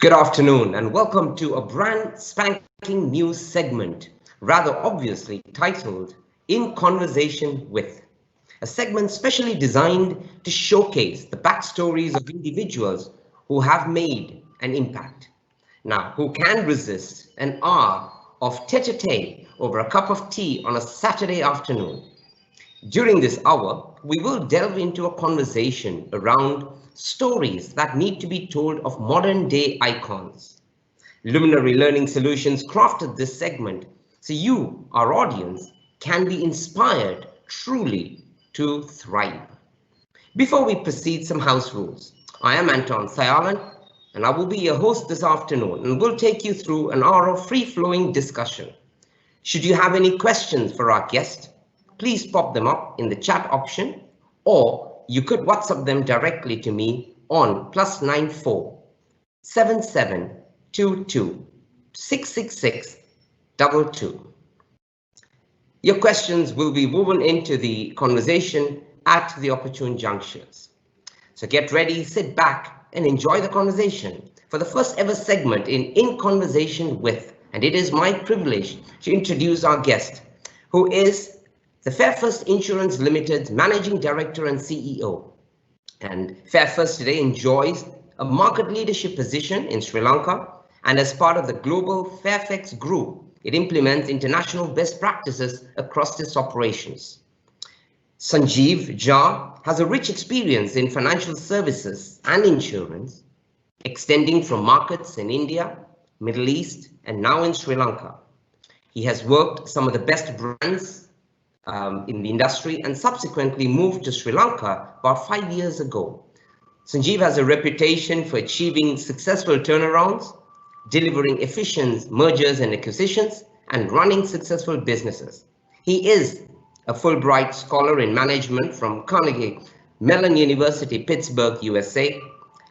Good afternoon and welcome to a brand spanking new segment, rather obviously titled In Conversation With, a segment specially designed to showcase the backstories of individuals who have made an impact. Now, who can resist an hour of tete-a-tete over a cup of tea on a Saturday afternoon? During this hour, we will delve into a conversation around stories that need to be told of modern day icons. Luminary Learning Solutions crafted this segment so you, our audience, can be inspired truly to thrive. Before we proceed, some house rules. I am Anton Sayalan and I will be your host this afternoon and will take you through an hour of free-flowing discussion. Should you have any questions for our guest, please pop them up in the chat option, or you could WhatsApp them directly to me on +94 7722 666 22. Your questions will be woven into the conversation at the opportune junctures. So get ready, sit back, and enjoy the conversation for the first ever segment in Conversation With. And it is my privilege to introduce our guest, who is the Fairfirst Insurance Limited's Managing Director and CEO. And Fairfirst today enjoys a market leadership position in Sri Lanka, and as part of the global Fairfax Group, it implements international best practices across its operations. Sanjeev Jha has a rich experience in financial services and insurance, extending from markets in India, Middle East, and now in Sri Lanka. He has worked some of the best brands in the industry and subsequently moved to Sri Lanka about 5 years ago. Sanjeev has a reputation for achieving successful turnarounds, delivering efficient mergers and acquisitions, and running successful businesses. He is a Fulbright Scholar in Management from Carnegie Mellon University, Pittsburg, USA,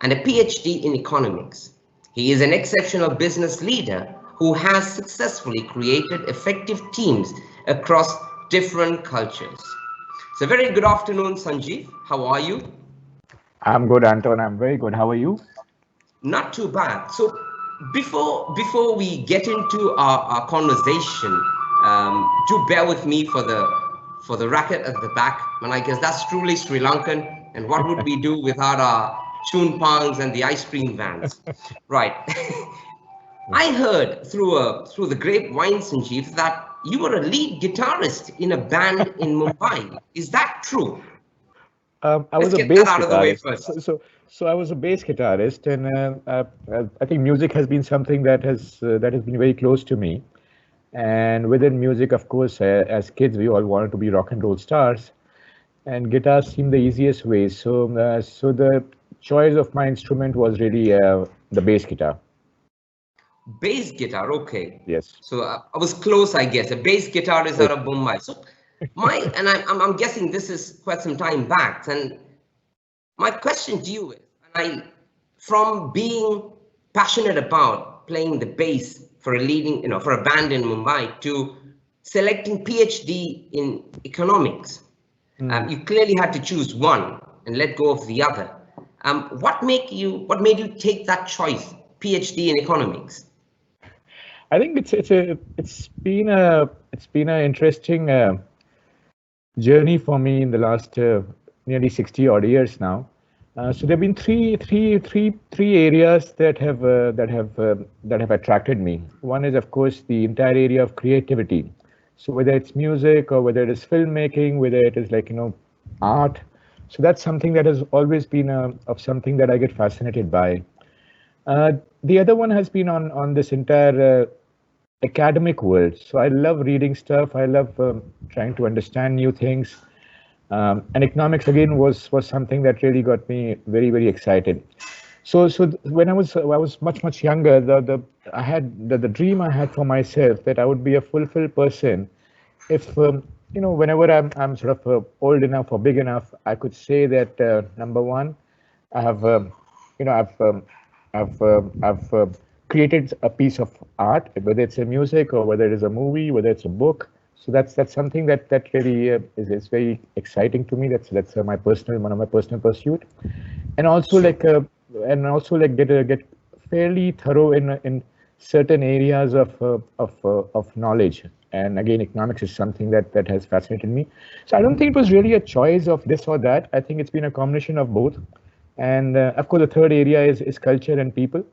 and a PhD in Economics. He is an exceptional business leader who has successfully created effective teams across different cultures. So very good afternoon, Sanjeev. How are you? I'm good, Anton. I'm very good. How are you? Not too bad. So before we get into our conversation, do bear with me for the racket at the back. And I guess that's truly Sri Lankan. And what would we do without our chun pangs and the ice cream vans? Right. I heard through the grapevine, Sanjeev, that you were a lead guitarist in a band in Mumbai. Is that true? I was a bass guitarist. So I was a bass guitarist, and I think music has been something that has been very close to me. And within music, of course, as kids, we all wanted to be rock and roll stars, and guitar seemed the easiest way. So the choice of my instrument was really the bass guitar. Bass guitar, okay. Yes. So I was close, I guess. A bass guitar is out of Mumbai. So I'm guessing this is quite some time back. And my question to you is, from being passionate about playing the bass for a band in Mumbai to selecting PhD in economics, you clearly had to choose one and let go of the other. What made you take that choice, PhD in economics? I think it's been an interesting journey for me in the last nearly 60 odd years now. So there have been three areas that have attracted me. One is, of course, the entire area of creativity. So whether it's music or whether it is filmmaking, whether it is art. So that's something that has always been of something that I get fascinated by. The other one has been on this entire academic world. So I love reading stuff. I love trying to understand new things. And economics again was something that really got me very, very excited. So when I was much younger, I had the dream I had for myself that I would be a fulfilled person if whenever I'm sort of old enough or big enough, I could say that number one, I have I've created a piece of art, whether it's a music or whether it is a movie, whether it's a book. So that's something that really is very exciting to me. That's one of my personal pursuit, and also get fairly thorough in certain areas of knowledge. And again, economics is something that has fascinated me. So I don't think it was really a choice of this or that. I think it's been a combination of both. And of course, the third area is culture and people.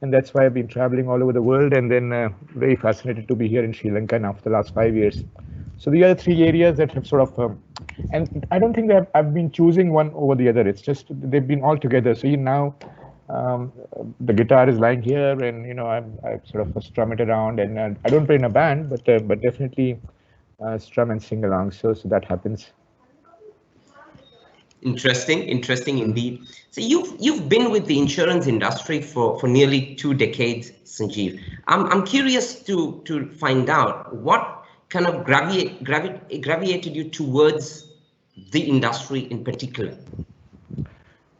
And that's why I've been traveling all over the world, and then very fascinated to be here in Sri Lanka now for the last 5 years. So the other three areas that have sort of, and I don't think that I've been choosing one over the other. It's just they've been all together. So now the guitar is lying here, and I sort of strum it around, and I don't play in a band, but definitely strum and sing along. So that happens. Interesting indeed. So you've been with the insurance industry for nearly 2 decades, Sanjeev. I'm curious to find out what kind of gravitated you towards the industry in particular.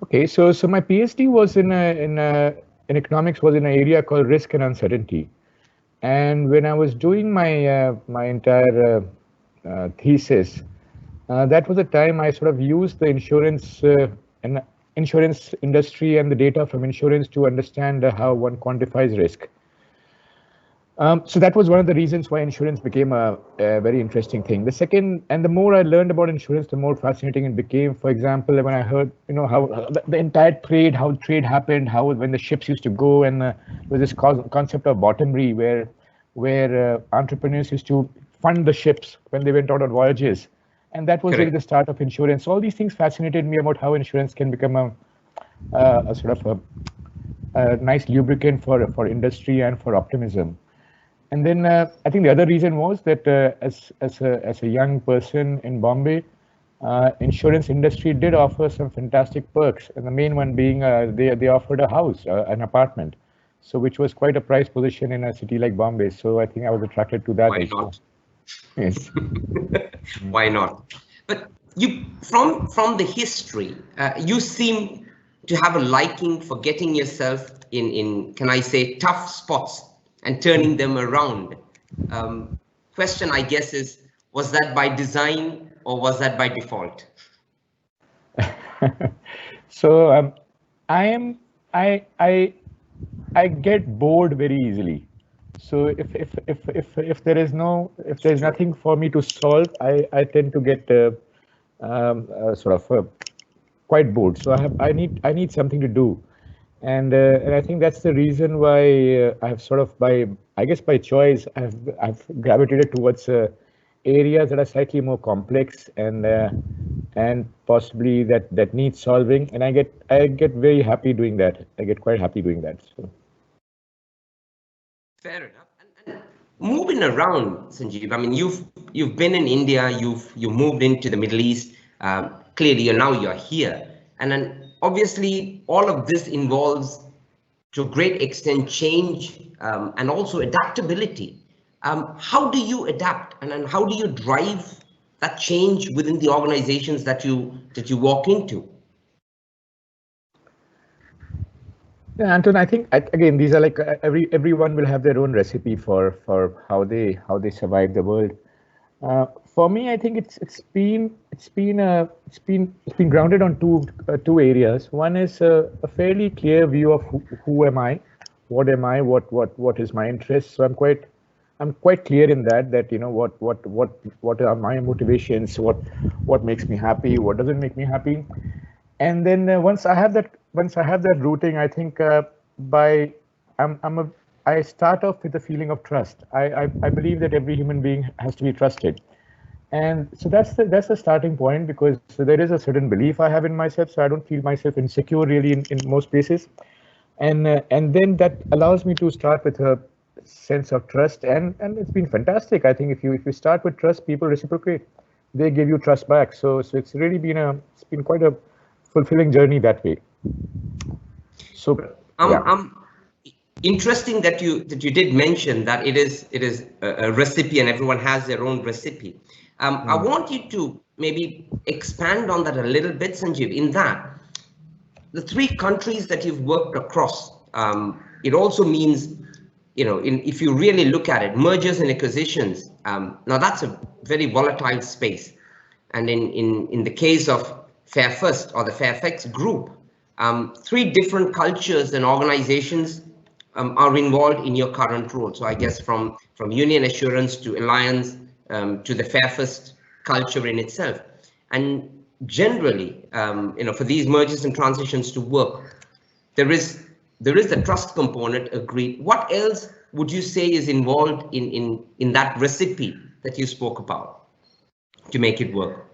Okay, so my PhD was in economics, was in an area called risk and uncertainty, and when I was doing my my entire thesis. That was the time I sort of used the insurance and insurance industry and the data from insurance to understand how one quantifies risk. So that was one of the reasons why insurance became a very interesting thing. The second, and the more I learned about insurance, the more fascinating it became. For example, when I heard, how the entire trade, how trade happened, how when the ships used to go, and there was this concept of bottomry, where entrepreneurs used to fund the ships when they went out on voyages. And that was really the start of insurance. All these things fascinated me about how insurance can become a sort of a nice lubricant for industry and for optimism. And then I think the other reason was that as a young person in Bombay, insurance industry did offer some fantastic perks, and the main one being they offered a house, an apartment, so which was quite a prized position in a city like Bombay. So I think I was attracted to that. Why not? Yes. Why not? But you, from the history, you seem to have a liking for getting yourself in can I say tough spots and turning them around. Question, I guess, is, was that by design or was that by default? So I get bored very easily. So if there's nothing for me to solve, I tend to get sort of quite bored. So I need something to do, and I think that's the reason why I've sort of by choice I've gravitated towards areas that are slightly more complex and possibly that need solving, and I get very happy doing that. I get quite happy doing that. So. Fair enough. And moving around, Sanjeev, I mean, you've been in India, you moved into the Middle East. Clearly, you're here, and then obviously all of this involves, to a great extent, change and also adaptability. How do you adapt, and how do you drive that change within the organizations that you walk into? Yeah, Anton, I think again these are like everyone will have their own recipe for how they survive the world. For me, I think it's been grounded on two areas. One is a fairly clear view of who am I, what am I, what is my interest. So I'm quite clear in that what are my motivations, what makes me happy, what doesn't make me happy. And then once I have that routing, I think I start off with a feeling of trust. I believe that every human being has to be trusted, and so that's the starting point, because there is a certain belief I have in myself, so I don't feel myself insecure really in most places, and then that allows me to start with a sense of trust, and it's been fantastic. I think if you start with trust, people reciprocate, they give you trust back. So it's really been quite a fulfilling journey that way. So interesting that you did mention that it is a recipe and everyone has their own recipe. I want you to maybe expand on that a little bit, Sanjeev, in that the 3 countries that you've worked across, it also means, if you really look at it, mergers and acquisitions, now that's a very volatile space. And in the case of Fairfirst or the Fairfax Group, 3 different cultures and organizations are involved in your current role. So I guess from Union Assurance to Alliance to the Fairfirst culture in itself. And generally, for these mergers and transitions to work, there is the trust component agreed. What else would you say is involved in that recipe that you spoke about to make it work?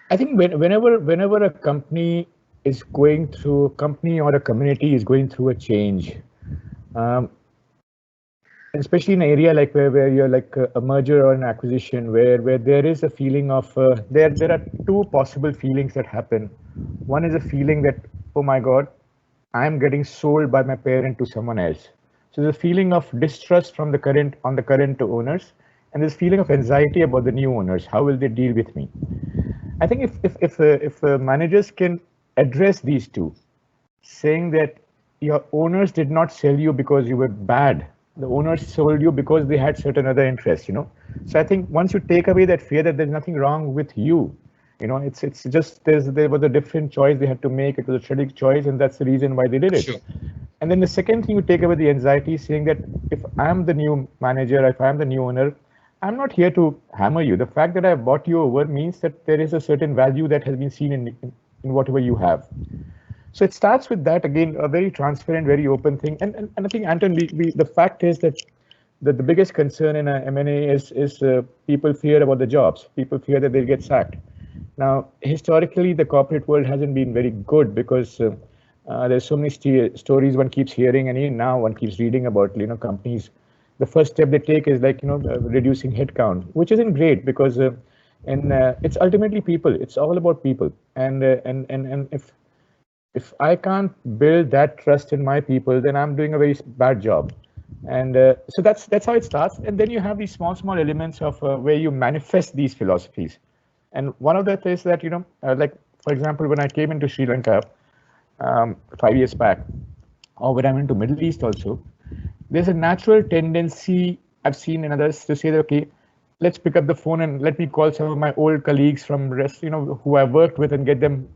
I think whenever a company is going through, a company or a community is going through a change, especially in an area like where you're like a merger or an acquisition, where there is a feeling of there are two possible feelings that happen. One is a feeling that, oh my God, I'm getting sold by my parent to someone else. So there's a feeling of distrust from the current owners, and there's a feeling of anxiety about the new owners. How will they deal with me? I think if managers can address these two, saying that your owners did not sell you because you were bad. The owners sold you because they had certain other interests, So I think once you take away that fear that there's nothing wrong with you, it's just there was a different choice they had to make. It was a strategic choice, and that's the reason why they did it. Sure. And then the second thing, you take away the anxiety, saying that if I'm the new manager, if I'm the new owner, I'm not here to hammer you. The fact that I bought you over means that there is a certain value that has been seen in whatever you have. So it starts with that, again, a very transparent, very open thing. And I think, Anton, the fact is that the biggest concern in a M&A is people fear about the jobs. People fear that they'll get sacked. Now, historically, the corporate world hasn't been very good because there's so many stories one keeps hearing, and even now one keeps reading about companies. The first step they take is like reducing headcount, which isn't great because it's ultimately people. It's all about people, and if I can't build that trust in my people, then I'm doing a very bad job. And so that's how it starts. And then you have these small elements of where you manifest these philosophies. And one of that is that, like, for example, when I came into Sri Lanka 5 years back, or when I went to Middle East also, there's a natural tendency I've seen in others to say that, okay, let's pick up the phone and let me call some of my old colleagues from rest, who I worked with, and get them,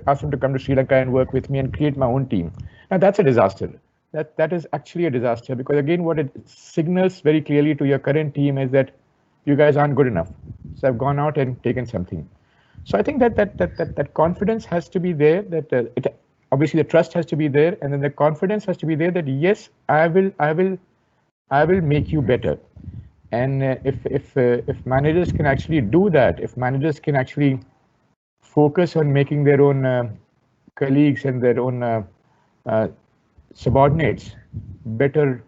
ask them to come to Sri Lanka and work with me and create my own team. Now that's a disaster. That is actually a disaster, because again, what it signals very clearly to your current team is that you guys aren't good enough. So I've gone out and taken something. So I think that confidence has to be there. That obviously the trust has to be there, and then the confidence has to be there that yes, I will make you better. And if managers can actually do that, if managers can actually focus on making their own colleagues and their own subordinates better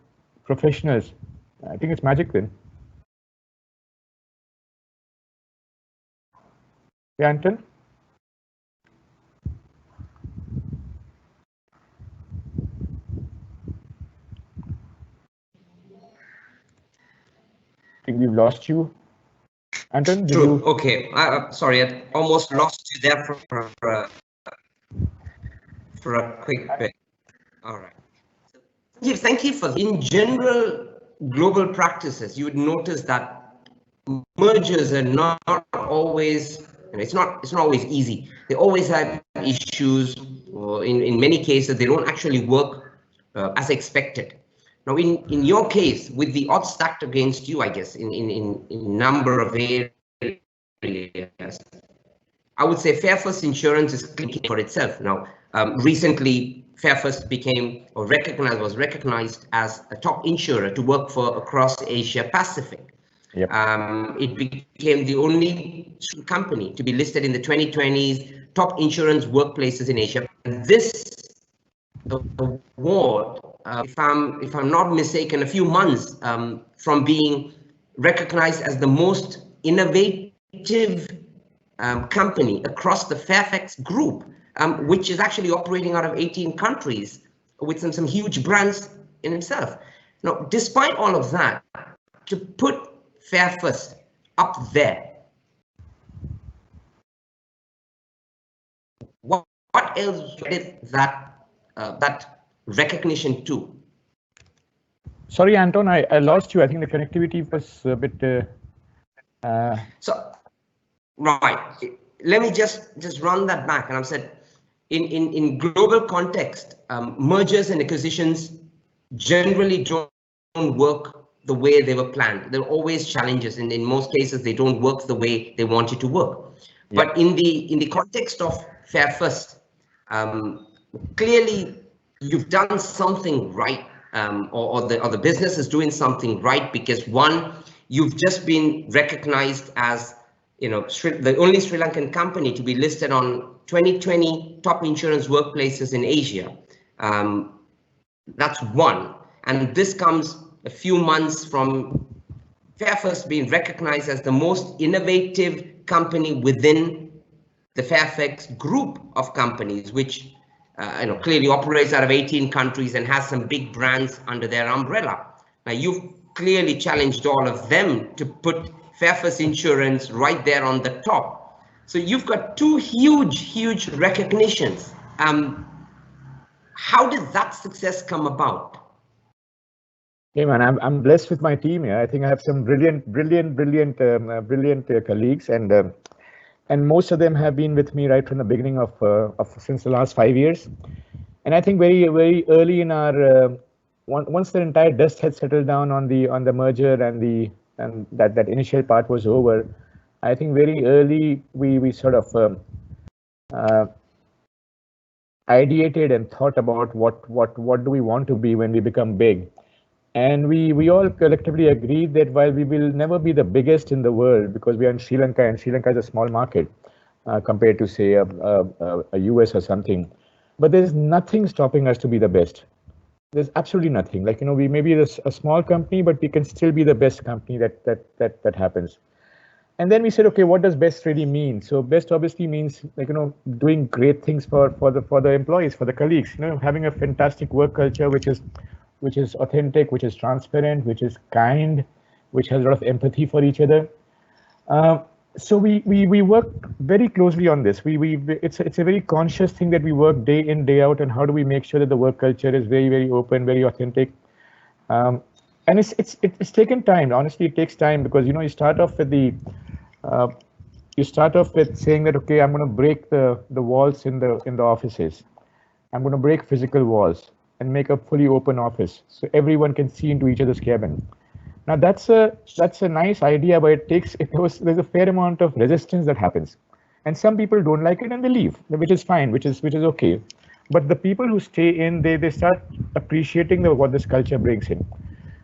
professionals, I think it's magic then. Yeah, Anton? I think we've lost you. Anton, did True. you? Okay. Sorry, I almost lost you there for a quick bit. All right. Thank you for. In general, global practices, you would notice that mergers are not always. It's not always easy. They always have issues. Or in many cases, they don't actually work as expected. Now, in your case, with the odds stacked against you, I guess in number of areas, I would say Fairfirst Insurance is clicking for itself. Now, recently, Fairfirst was recognized as a top insurer to work for across Asia Pacific. Yep. It became the only company to be listed in the 2020's top insurance workplaces in Asia. And this award, if I'm not mistaken, a few months from being recognized as the most innovative company across the Fairfax Group, which is actually operating out of 18 countries with some huge brands in itself. Now, despite all of that, to put Fairfirst up there, what else did that recognition to? Sorry, Anton, I lost you. I think the connectivity was a bit. So, right. Let me just run that back. And I've said, in global context, mergers and acquisitions generally don't work the way they were planned. There are always challenges, and in most cases, they don't work the way they want it to work. Yeah. But in the context of Fairfirst, clearly you've done something right, or the business is doing something right, because one, you've just been recognized as, you know, the only Sri Lankan company to be listed on 2020 top insurance workplaces in Asia. That's one. And this comes a few months from Fairfirst being recognized as the most innovative company within the Fairfax Group of companies, which clearly operates out of 18 countries and has some big brands under their umbrella. Now, you've clearly challenged all of them to put Fairfirst Insurance right there on the top. So you've got two huge recognitions. How did that success come about? Hey man, I'm blessed with my team here. I think I have some brilliant colleagues, and most of them have been with me right from the beginning of since the last 5 years. And I think very early in our once the entire dust had settled down on the merger and that initial part was over, I think very early we sort of ideated and thought about what do we want to be when we become big. And we all collectively agreed that while we will never be the biggest in the world, because we are in Sri Lanka, and Sri Lanka is a small market compared to, say, a US or something, but there's nothing stopping us to be the best. There's absolutely nothing. Like, we may be a small company, but we can still be the best company that happens. And then we said, okay, what does best really mean? So best obviously means, like, doing great things for the employees, for the colleagues, having a fantastic work culture, which is authentic, which is transparent, which is kind, which has a lot of empathy for each other. So we work very closely on this. It's a very conscious thing that we work day in, day out, and how do we make sure that the work culture is very open, very authentic. And it's taken time. Honestly, it takes time, because you start off with saying that, okay, I'm going to break the walls in the offices. I'm going to break physical walls and make a fully open office so everyone can see into each other's cabin. Now that's a nice idea, but there's a fair amount of resistance that happens, and some people don't like it and they leave, which is fine, which is okay. But the people who stay in, they start appreciating what this culture brings in.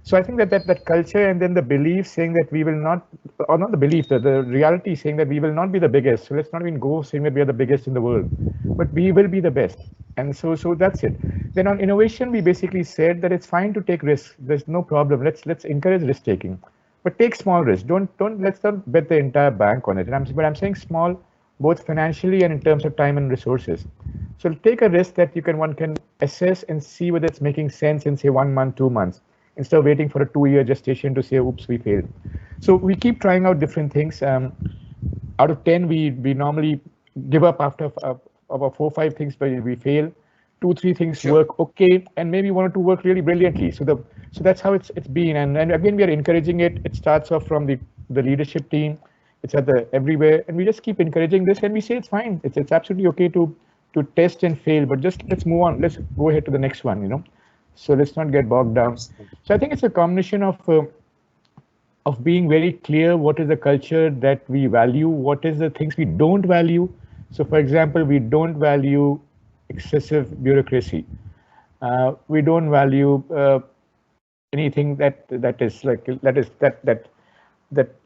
So I think that culture, and then the belief saying that we will not, or not the belief, the reality saying that we will not be the biggest. So let's not even go saying that we are the biggest in the world, but we will be the best. And so that's it. Then on innovation, we basically said that it's fine to take risks. There's no problem. Let's encourage risk taking, but take small risks. Let's not bet the entire bank on it. But I'm saying small, both financially and in terms of time and resources. So take a risk that one can assess and see whether it's making sense in, say, 1 month, 2 months, instead of waiting for a 2-year gestation to say, oops, we failed. So we keep trying out different things. Out of 10, we normally give up after about 4 or 5 things, but we fail. 2-3 things work okay, and maybe 1 or 2 work really brilliantly. So that's how it's been. And again, we are encouraging it. It starts off from the leadership team. It's everywhere, and we just keep encouraging this, and we say it's fine. It's absolutely okay to test and fail, but just let's move on. Let's go ahead to the next one. So let's not get bogged down. So I think it's a combination of being very clear what is the culture that we value, what is the things we don't value. So for example, we don't value excessive bureaucracy. We don't value anything that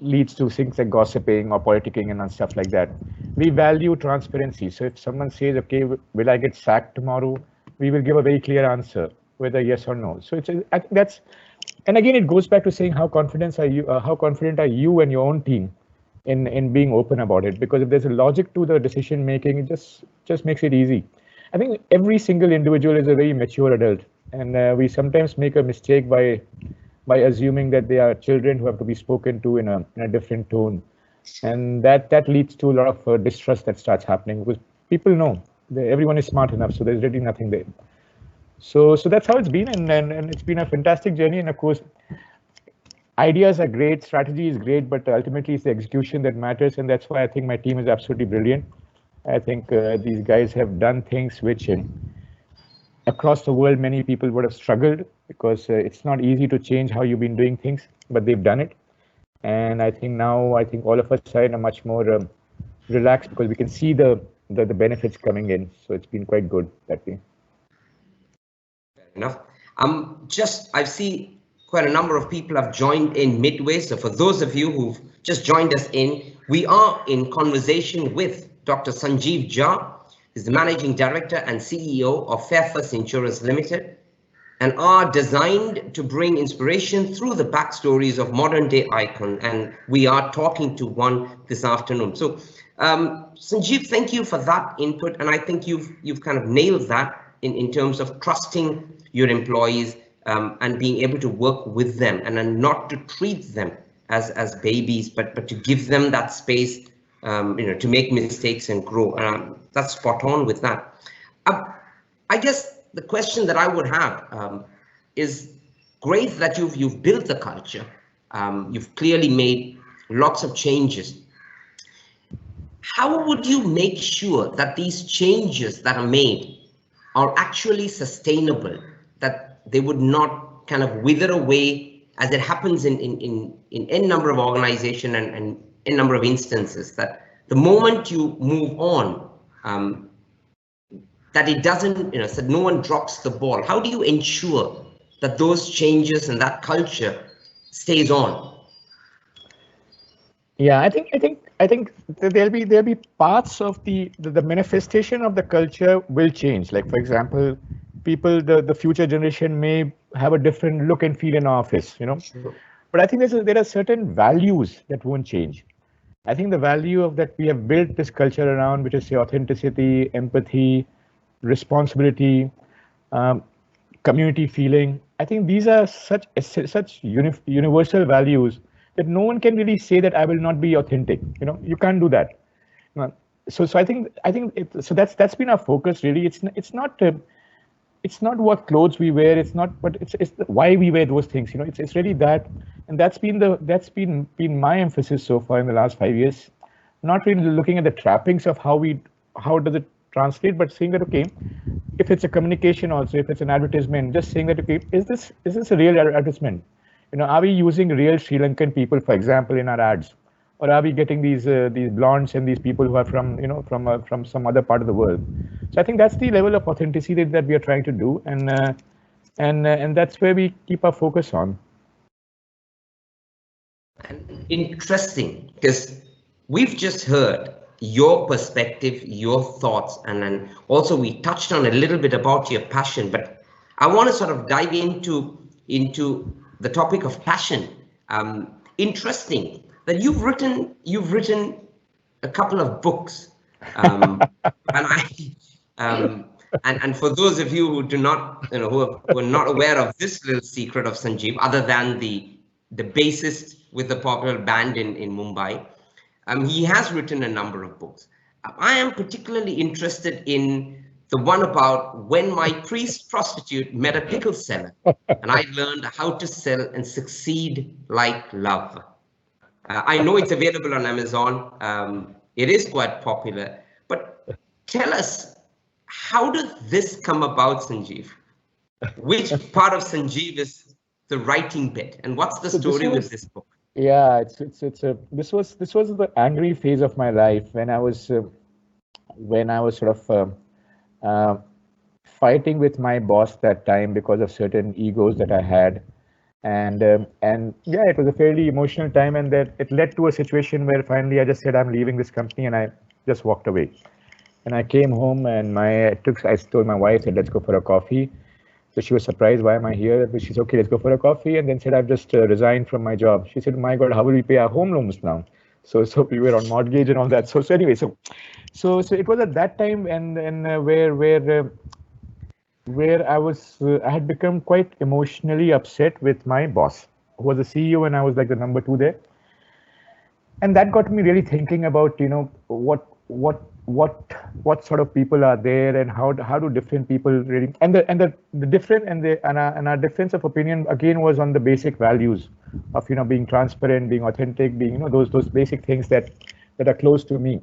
leads to things like gossiping or politicking and stuff like that. We value transparency. So if someone says, okay, will I get sacked tomorrow? We will give a very clear answer, whether yes or no. So I think that's, and again, it goes back to saying how confident are you and your own team in being open about it? Because if there's a logic to the decision making, it just makes it easy. I think every single individual is a very mature adult, and we sometimes make a mistake by assuming that they are children who have to be spoken to in a different tone, and that leads to a lot of distrust that starts happening, because people know that everyone is smart enough, so there's really nothing there. So that's how it's been, and it's been a fantastic journey. And of course, ideas are great, strategy is great, but ultimately it's the execution that matters, and that's why I think my team is absolutely brilliant. I think these guys have done things which, and across the world, many people would have struggled because it's not easy to change how you've been doing things, but they've done it. And I think now, I think all of us are in a much more relaxed because we can see the benefits coming in. So it's been quite good that way. Fair enough. I see quite a number of people have joined in midway. So for those of you who've just joined us in, we are in conversation with Dr. Sanjeev Jha, who's the Managing Director and CEO of Fairfirst Insurance Limited, and are designed to bring inspiration through the backstories of modern day icon. And we are talking to one this afternoon. So Sanjeev, thank you for that input. And I think you've kind of nailed that in terms of trusting your employees and being able to work with them and not to treat them as babies, but to give them that space, to make mistakes and grow. That's spot on with that. I guess the question that I would have is great that you've built the culture. You've clearly made lots of changes. How would you make sure that these changes that are made are actually sustainable, that they would not kind of wither away as it happens in n number of organizations and n number of instances, that the moment you move on, that it doesn't, so no one drops the ball? How do you ensure that those changes and that culture stays on? Yeah, I think there'll be parts of the manifestation of the culture will change. Like, for example, the future generation may have a different look and feel in office, Sure. But I think there are certain values that won't change. I think the value of that we have built this culture around, which is say authenticity, empathy, responsibility, community feeling. I think these are such universal values that no one can really say that I will not be authentic. You can't do that. So I think that's been our focus really. It's not what clothes we wear. But it's why we wear those things. It's really that, and that's been my emphasis so far in the last 5 years. Not really looking at the trappings of how does it translate, but saying that, okay, if it's a communication also, if it's an advertisement, just saying that, okay, is this a real advertisement? Are we using real Sri Lankan people, for example, in our ads, or are we getting these blondes and these people who are from some other part of the world? So I think that's the level of authenticity that we are trying to do, and that's where we keep our focus on. Interesting, because we've just heard your perspective, your thoughts, and then also we touched on a little bit about your passion, but I want to sort of dive into the topic of passion. Interesting that you've written a couple of books, and for those of you who do not, who are not aware of this little secret of Sanjeev, other than the bassist with the popular band in Mumbai, he has written a number of books. I am particularly interested in the one about when my priest prostitute met a pickle seller, and I learned how to sell and succeed like love. I know it's available on Amazon. It is quite popular, but tell us, how did this come about, Sanjeev? Which part of Sanjeev is the writing bit, and what's the story with this book? Yeah, this was the angry phase of my life when I was sort of fighting with my boss that time because of certain egos that I had, and yeah, it was a fairly emotional time, and that it led to a situation where finally I just said I'm leaving this company, and I just walked away. And I came home, and I told my wife, said, let's go for a coffee. So she was surprised, why am I here? But she said, okay, let's go for a coffee. And then said, I've just resigned from my job. She said, my God, how will we pay our home loans now? So we were on mortgage and all that. So anyway, so it was at that time, and where I had become quite emotionally upset with my boss, who was the CEO, and I was like the number 2 there. And that got me really thinking about, what sort of people are there, and how do different people really, and the different and our difference of opinion again was on the basic values of being transparent, being authentic, being those basic things that are close to me.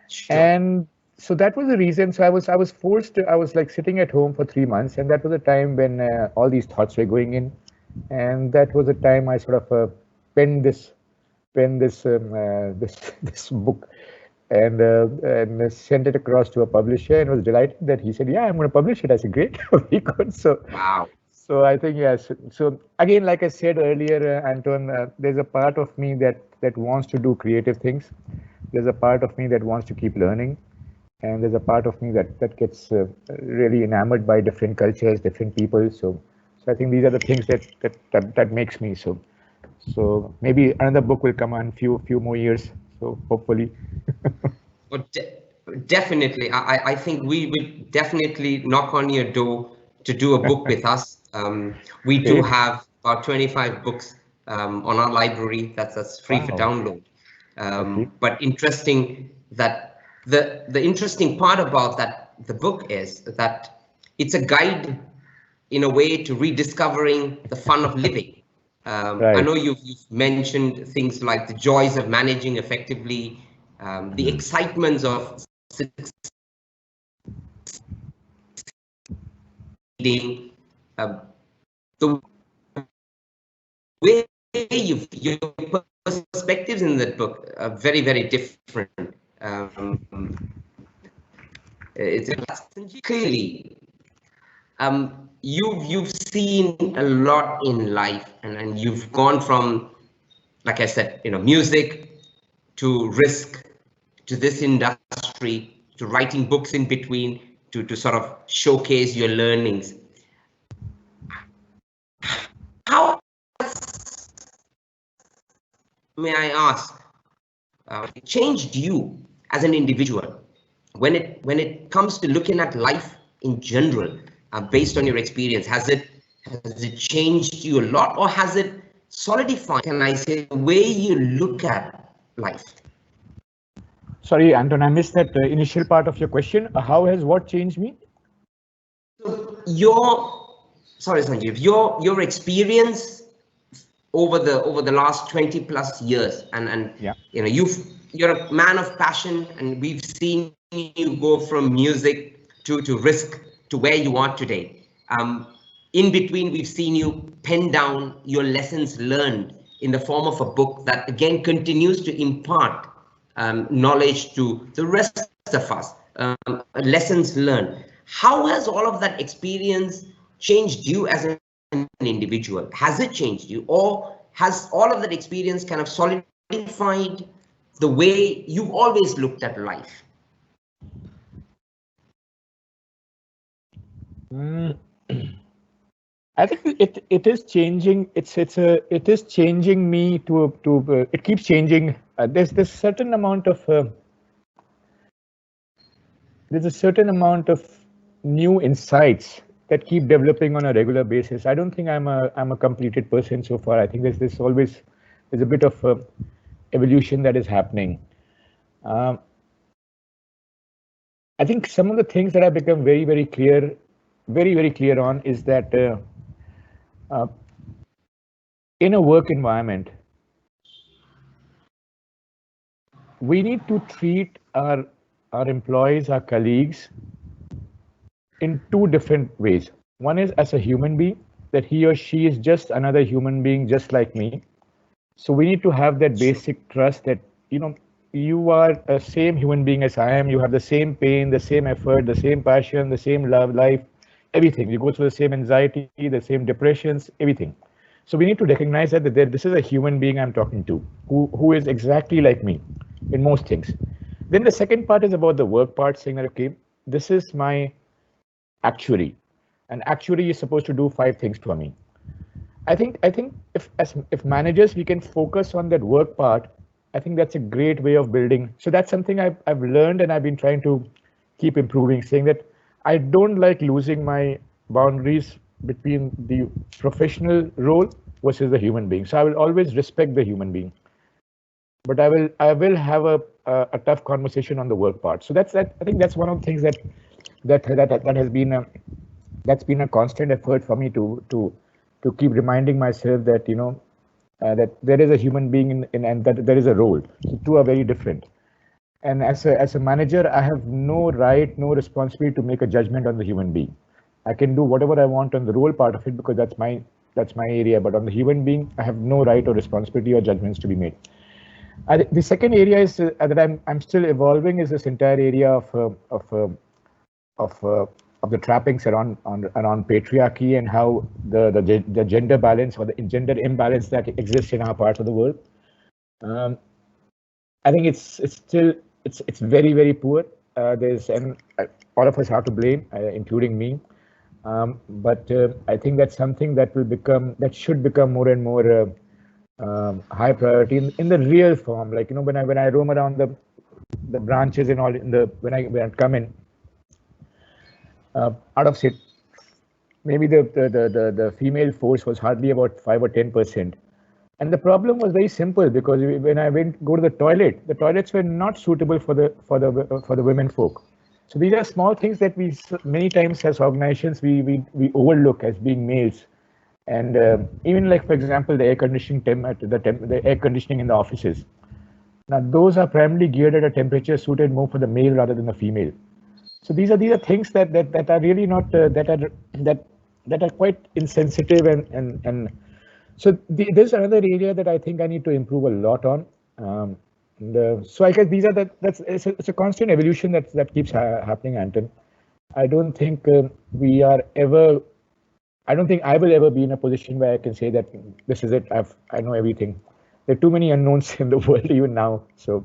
Sure. And so that was the reason. So I was forced to, I was like sitting at home for 3 months, and that was a time when all these thoughts were going in, and that was the time I sort of penned this this book, and sent it across to a publisher, and was delighted that he said, yeah, I'm going to publish it. I said, great, very good. Wow. So I think, yes. So again, like I said earlier, Anton, there's a part of me that wants to do creative things. There's a part of me that wants to keep learning, and there's a part of me that gets really enamored by different cultures, different people. So I think these are the things that makes me so. So maybe another book will come on few more years. So hopefully. Well, definitely, I think we will definitely knock on your door to do a book with us. We do have about 25 books on our library. That's free for download. But interesting that the interesting part about the book is that it's a guide in a way to rediscovering the fun of living. I know you've mentioned things like the joys of managing effectively, the excitements of succeeding, the way your perspectives in that book are very, very different. It's clearly you've seen a lot in life, and you've gone from, like I said, music to risk to this industry to writing books in between to sort of showcase your learnings. How, may I ask, changed you as an individual when it comes to looking at life in general, based on your experience? Has it changed you a lot, or has it solidified, can I say, the way you look at life? Sorry, Anton, I missed that initial part of your question. How has what changed me? Sorry, Sanjeev, your experience over the last 20 plus years, and yeah, you're a man of passion, and we've seen you go from music to risk to where you are today. In between, we've seen you pen down your lessons learned in the form of a book that again continues to impart knowledge to the rest of us, lessons learned. How has all of that experience changed you as an individual? Has it changed you, or has all of that experience kind of solidified the way you've always looked at life? I think it is changing. It is changing me to it keeps changing. There's a certain amount of new insights that keep developing on a regular basis. I don't think I'm a completed person so far. I think there's a bit of evolution that is happening. I think some of the things that have become very clear on is that in a work environment, we need to treat our employees, our colleagues, in two different ways. One is as a human being, that he or she is just another human being just like me. So we need to have that basic trust that, you are the same human being as I am. You have the same pain, the same effort, the same passion, the same love, life, everything. You go through the same anxiety, the same depressions, everything. So we need to recognize that this is a human being I'm talking to, who is exactly like me in most things. Then the second part is about the work part, saying that, okay, this is my actuary, and actuary is supposed to do 5 things for me. I think if managers, we can focus on that work part, I think that's a great way of building. So that's something I've learned, and I've been trying to keep improving, saying that I don't like losing my boundaries between the professional role versus the human being. So I will always respect the human being, but I will have a tough conversation on the work part. So I think that's one of the things that has been that's been a constant effort for me to keep reminding myself that that there is a human being and that there is a role. So two are very different. And as a manager, I have no right, no responsibility to make a judgment on the human being. I can do whatever I want on the role part of it because that's my area. But on the human being, I have no right or responsibility or judgments to be made. The second area is that I'm still evolving is this entire area of the trappings around patriarchy and how the gender balance or the gender imbalance that exists in our parts of the world. I think it's very, very poor. And all of us are to blame, including me. But I think that's something that should become more and more high priority in the real form. Like, you know, when I roam around the branches and all when I come in out of it, maybe the female force was hardly about 5 or 10%. And the problem was very simple because when I go to the toilets were not suitable for the women folk. So these are small things that we many times as organizations we overlook as being males. And even like, for example, the air conditioning the air conditioning in the offices. Now those are primarily geared at a temperature suited more for the male rather than the female. So these are things that are really not that are quite insensitive and so there's another area that I think I need to improve a lot on. So I guess these are it's a constant evolution that keeps happening, Anton. I don't think we are ever. I don't think I will ever be in a position where I can say that this is it. I know everything. There are too many unknowns in the world even now. So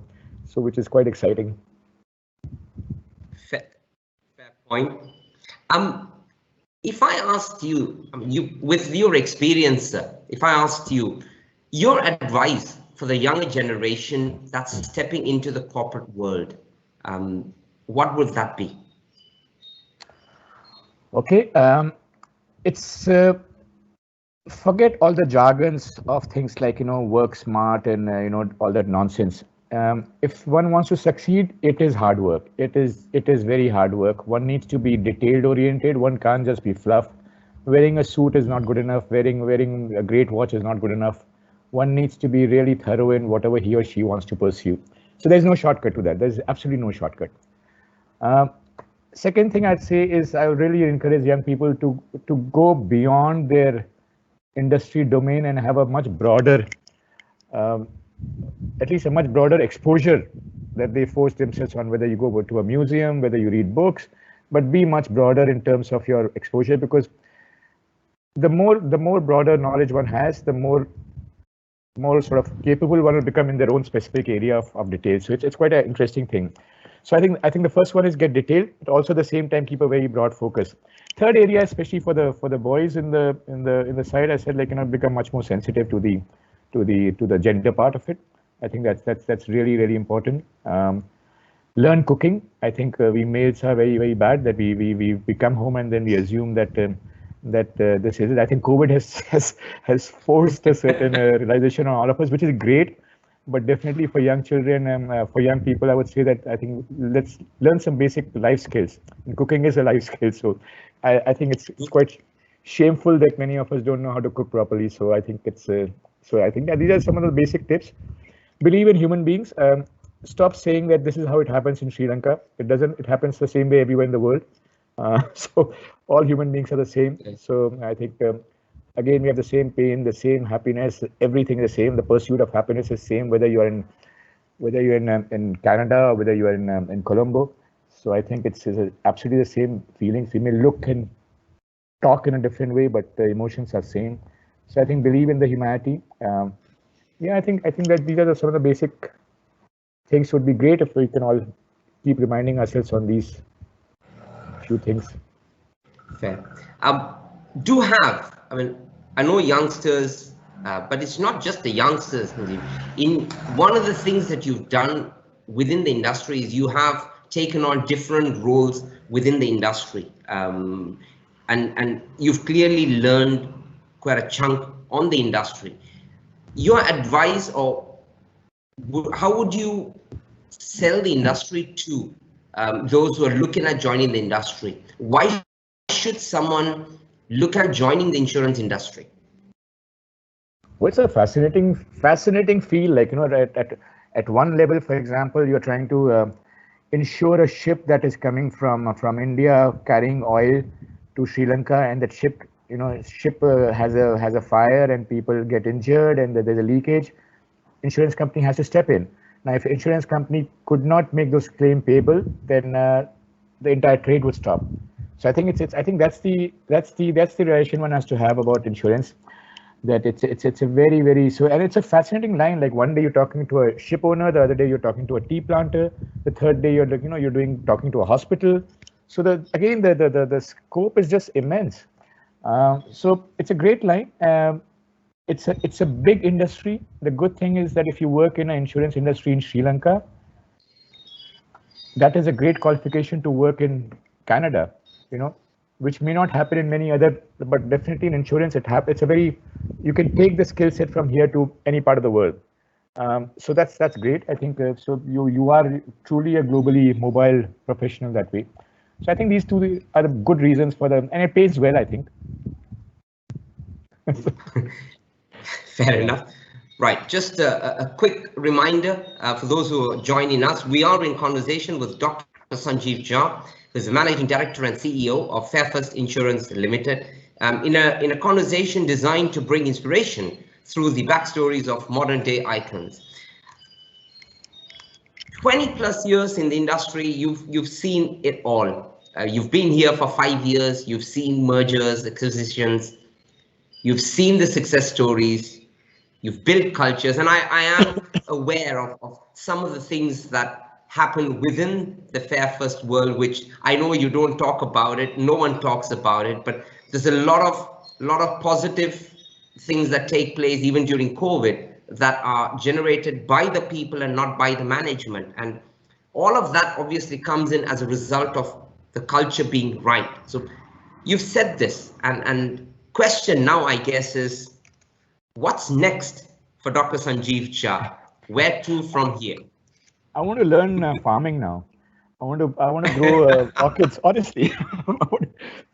which is quite exciting. Fair point. If I asked you, with your experience, if I asked you your advice for the younger generation that's stepping into the corporate world, what would that be? Okay, it's forget all the jargons of things like, you know, work smart and you know, all that nonsense. If one wants to succeed, it is hard work. It is very hard work. One needs to be detailed oriented. One can't just be fluff. Wearing a suit is not good enough. Wearing a great watch is not good enough. One needs to be really thorough in whatever he or she wants to pursue. So there's no shortcut to that. There's absolutely no shortcut. Second thing I'd say is I would really encourage young people to go beyond their industry domain and have a much broader at least a much broader exposure that they force themselves on, whether you go to a museum, whether you read books, but be much broader in terms of your exposure, because the more broader knowledge one has, the more sort of capable one will become in their own specific area of detail. So it's quite an interesting thing. So I think the first one is get detailed, but also at the same time keep a very broad focus. Third area, especially for the boys in the side, I said, like, you know, become much more sensitive to the gender part of it. I think that's really, really important. Learn cooking. I think we males are very, very bad that we come home and then we assume that this is it. I think COVID has forced a certain realization on all of us, which is great. But definitely for young children and for young people, I would say that I think let's learn some basic life skills. And cooking is a life skill, so I think it's quite shameful that many of us don't know how to cook properly. So I think I think that these are some of the basic tips. Believe in human beings. Stop saying that this is how it happens in Sri Lanka. It doesn't. It happens the same way everywhere in the world. So all human beings are the same. So I think. Again, we have the same pain, the same happiness, everything is the same. The pursuit of happiness is same, whether you're in Canada or whether you are in Colombo. So I think it's absolutely the same feelings. We may look and talk in a different way, but the emotions are same. So I think believe in the humanity. Yeah, I think that these are some of the basic things. Would be great if we can all keep reminding ourselves on these few things. Fair. I know youngsters, but it's not just the youngsters. In one of the things that you've done within the industry is you have taken on different roles within the industry, and you've clearly learned quite a chunk on the industry. Your advice, or how would you sell the industry to those who are looking at joining the industry? Why should someone look at joining the insurance industry? Well, it's a fascinating field. Like, you know, At one level, for example, you're trying to insure a ship that is coming from India carrying oil to Sri Lanka, and that ship, has a fire and people get injured and there's a leakage. Insurance company has to step in. Now, if insurance company could not make those claim payable, then the entire trade would stop. So I think I think that's the relation one has to have about insurance. That it's a very so, and it's a fascinating line. Like one day you're talking to a ship owner, the other day you're talking to a tea planter, the third day you're talking to a hospital. So the scope is just immense. So it's a great line. It's a big industry. The good thing is that if you work in an insurance industry in Sri Lanka, that is a great qualification to work in Canada, which may not happen in many other, but definitely in insurance it happens. You can take the skill set from here to any part of the world. So that's great. I think so. You are truly a globally mobile professional that way. So I think these two are the good reasons for them, and it pays well, I think. Fair enough. Right, just a quick reminder for those who are joining us. We are in conversation with Dr. Sanjeev Jha, who's the Managing Director and CEO of Fairfirst Insurance Limited, in a conversation designed to bring inspiration through the backstories of modern day icons. 20+ years in the industry, you've seen it all. You've been here for 5 years, you've seen mergers, acquisitions, you've seen the success stories, you've built cultures, and I am aware of some of the things that happen within the Fairfirst world, which I know you don't talk about it, no one talks about it, but there's a lot of positive things that take place even during COVID that are generated by the people and not by the management. And all of that obviously comes in as a result of the culture being right. So you've said this, and question now, I guess, is what's next for Dr. Sanjeev Jha? Where to from here? I want to learn farming now. I want to grow orchids. Honestly,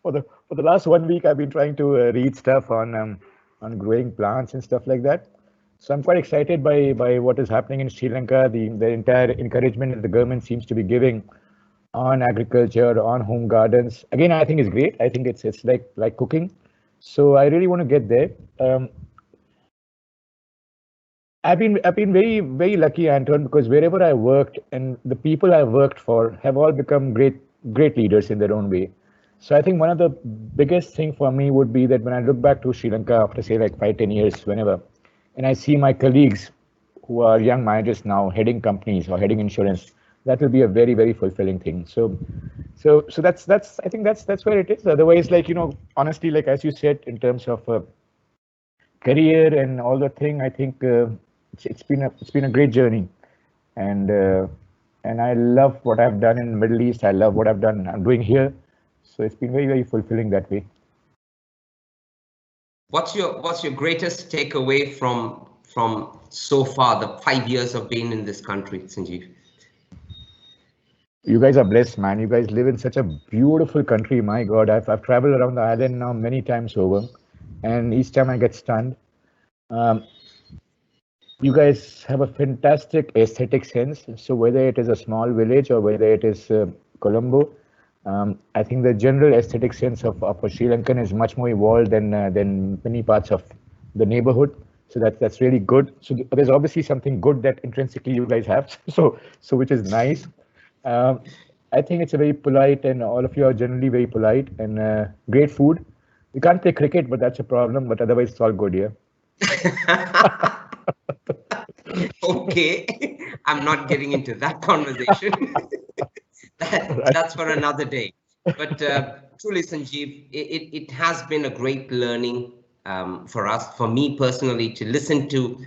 for the last 1 week, I've been trying to read stuff on growing plants and stuff like that. So I'm quite excited by what is happening in Sri Lanka. The entire encouragement that the government seems to be giving on agriculture, on home gardens. Again, I think it's great. I think it's like cooking. So I really want to get there. I've been very, very lucky, Anton, because wherever I worked and the people I worked for have all become great leaders in their own way. So I think one of the biggest thing for me would be that when I look back to Sri Lanka after say like 5-10 years, whenever, and I see my colleagues who are young managers now heading companies or heading insurance, that will be a very, very fulfilling thing. So that's I think that's where it is. Otherwise, honestly, like as you said, in terms of career and all the thing, I think it's been a great journey, and I love what I've done in the Middle East. I love what I'm doing here. So it's been very, very fulfilling that way. What's your greatest takeaway from so far, the 5 years of being in this country, Sanjeev? You guys are blessed, man. You guys live in such a beautiful country. My God, I've traveled around the island now many times over, and each time I get stunned. You guys have a fantastic aesthetic sense. So whether it is a small village or whether it is Colombo, I think the general aesthetic sense of a Sri Lankan is much more evolved than many parts of the neighborhood. So that's really good. So there's obviously something good that intrinsically you guys have. So which is nice. I think it's a very polite, and all of you are generally very polite, and great food. We can't play cricket, but that's a problem. But otherwise, it's all good here. Okay, I'm not getting into that conversation. That's for another day. But truly, Sanjeev, it has been a great learning for us, for me personally, to listen to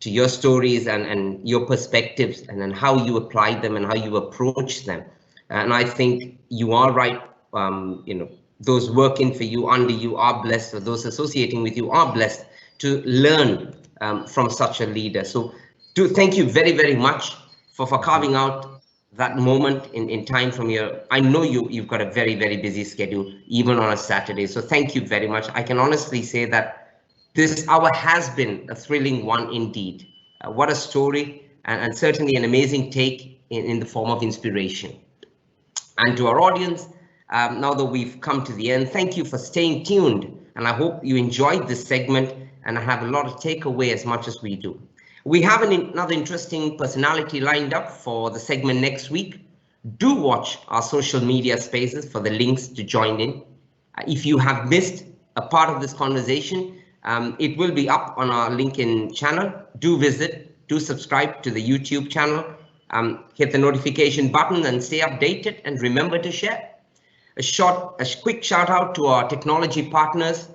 your stories and your perspectives, and then how you apply them and how you approach them. And I think you are right. Those working for you, under you, are blessed, or those associating with you are blessed to learn from such a leader. So thank you very, very much for carving out that moment in time from your, I know you've got a very, very busy schedule, even on a Saturday. So thank you very much. I can honestly say that this hour has been a thrilling one indeed. What a story, and certainly an amazing take in the form of inspiration. And to our audience, now that we've come to the end, thank you for staying tuned, and I hope you enjoyed this segment and have a lot of takeaway as much as we do. We have another interesting personality lined up for the segment next week. Do watch our social media spaces for the links to join in. If you have missed a part of this conversation, it will be up on our LinkedIn channel. Do visit, do subscribe to the YouTube channel, hit the notification button and stay updated, and remember to share. A quick shout out to our technology partners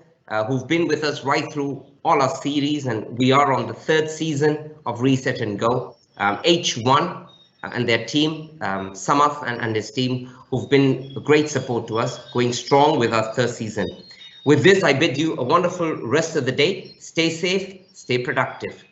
who've been with us right through all our series, and we are on the 3rd season of Reset and Go. H1 and their team, Samath and his team, who've been a great support to us, going strong with our 3rd season. With this, I bid you a wonderful rest of the day. Stay safe, stay productive.